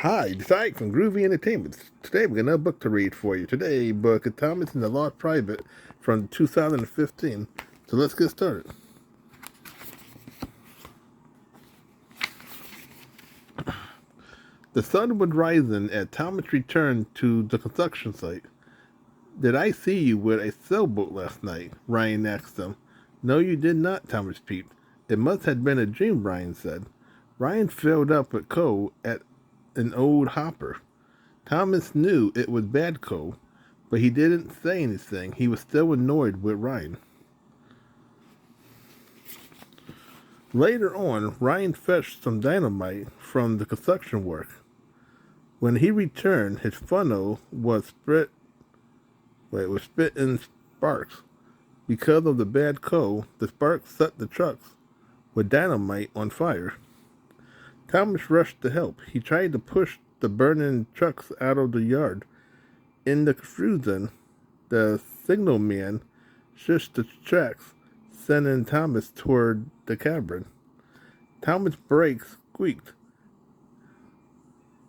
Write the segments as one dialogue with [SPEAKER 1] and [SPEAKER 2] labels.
[SPEAKER 1] Hi, it's Ike from Groovy Entertainment. Today we got another book to read for you. Today, book of Thomas and the Lost Private from 2015. So let's get started. The sun was rising as Thomas returned to the construction site. Did I see you with a sailboat last night? Ryan asked him. No, you did not, Thomas peeped. It must have been a dream, Ryan said. Ryan filled up with coal at an old hopper. Thomas knew it was bad coal, but he didn't say anything. He was still annoyed with Ryan. Later on, Ryan fetched some dynamite from the construction work. When he returned, his funnel was spitting sparks. Because of the bad coal, the sparks set the trucks with dynamite on fire. Thomas rushed to help. He tried to push the burning trucks out of the yard. In the confusion, the signalman shushed the tracks, sending Thomas toward the cavern. Thomas' brakes squeaked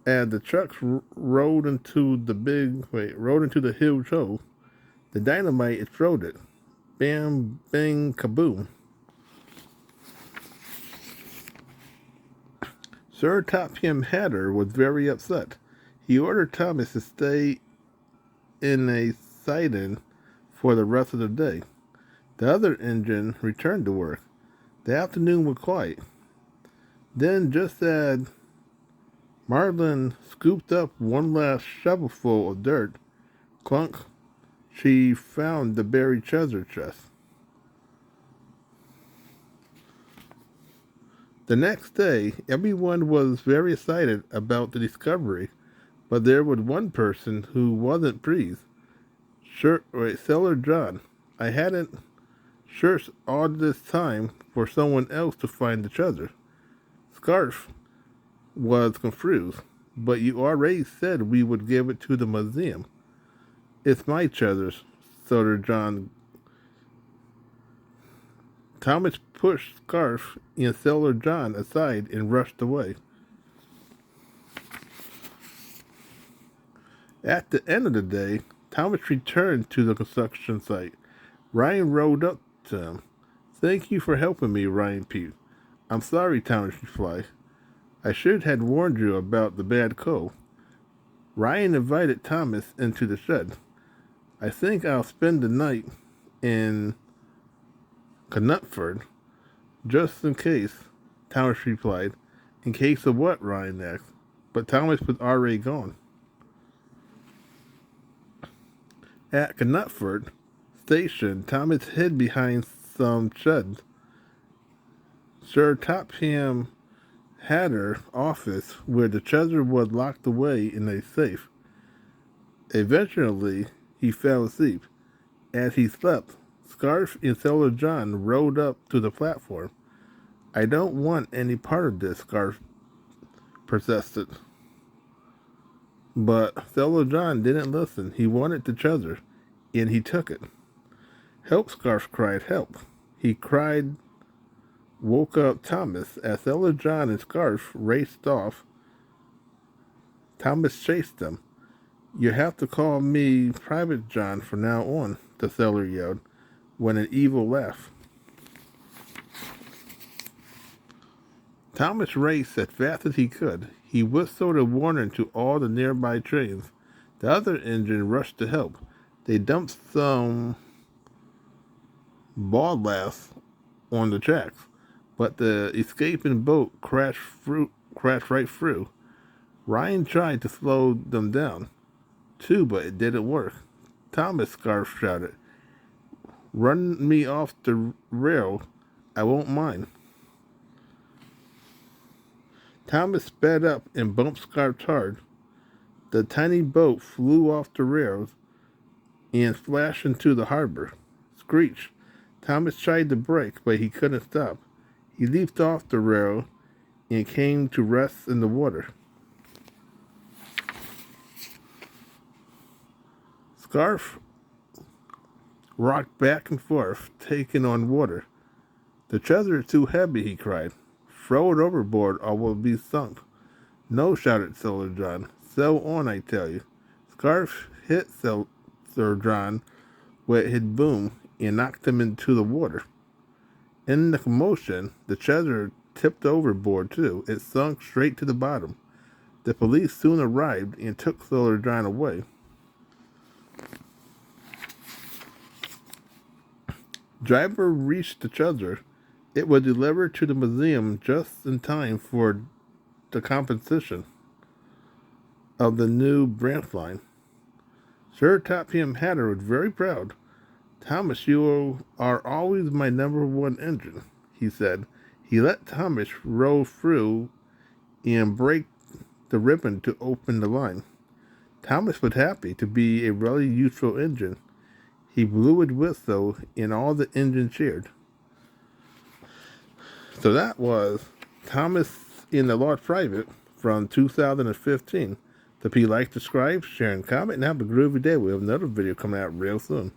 [SPEAKER 1] as the trucks rolled into the huge hole. The dynamite exploded. Bam, bang, kaboom. Sir Topham Hatter was very upset. He ordered Thomas to stay in a siding for the rest of the day. The other engine returned to work. The afternoon was quiet. Then, just as Marlin scooped up one last shovelful of dirt, clunk, she found the buried treasure chest. The next day, everyone was very excited about the discovery, but there was one person who wasn't pleased. Sailor John. I hadn't searched all this time for someone else to find the treasure. Scarf was confused, but you already said we would give it to the museum. It's my treasure, Sailor John. Thomas pushed Scarf and Sailor John aside and rushed away. At the end of the day, Thomas returned to the construction site. Ryan rode up to him. Thank you for helping me, Ryan peeped. I'm sorry, Thomas replied. I should have warned you about the bad coal. Ryan invited Thomas into the shed. I think I'll spend the night in Connupford, just in case, Thomas replied. In case of what? Ryan asked. But Thomas was already gone. At Connupford Station, Thomas hid behind some sheds. Sir Topham Hatter office, where the treasure was locked away in a safe. Eventually, he fell asleep. As he slept, Scarf and Sailor John rode up to the platform. I don't want any part of this, Scarf persisted. But Sailor John didn't listen. He wanted the treasure, and he took it. Help, Scarf cried, help. He cried, woke up Thomas. As Sailor John and Scarf raced off, Thomas chased them. You have to call me Private John from now on, the sailor yelled, with an evil laugh. Thomas raced as fast as he could. He whistled a warning to all the nearby trains. The other engine rushed to help. They dumped some ballast on the tracks, but the escaping boat crashed right through. Ryan tried to slow them down, too, but it didn't work. Thomas, Scarf shouted. Run me off the rail. I won't mind. Thomas sped up and bumped Scarf hard. The tiny boat flew off the rails and splashed into the harbor. Screech. Thomas tried to brake, but he couldn't stop. He leaped off the rail and came to rest in the water. Scarf rocked back and forth, taking on water. The treasure is too heavy, he cried. Throw it overboard or we'll be sunk. No, shouted Sailor John. Sail on, I tell you. Scarf hit Sailor John with his boom and knocked him into the water. In the commotion, the treasure tipped overboard too. It sunk straight to the bottom. The police soon arrived and took Sailor John away. Driver reached the treasure. It was delivered to the museum just in time for the competition of the new branch line. Sir Topham Hatter was very proud. Thomas, you are always my number one engine, he said. He let Thomas roll through and break the ribbon to open the line. Thomas was happy to be a really useful engine. He blew his whistle and all the engines cheered. So that was Thomas in the Lost Private from 2015. So if you like, subscribe, share, and comment, and have a groovy day. We have another video coming out real soon.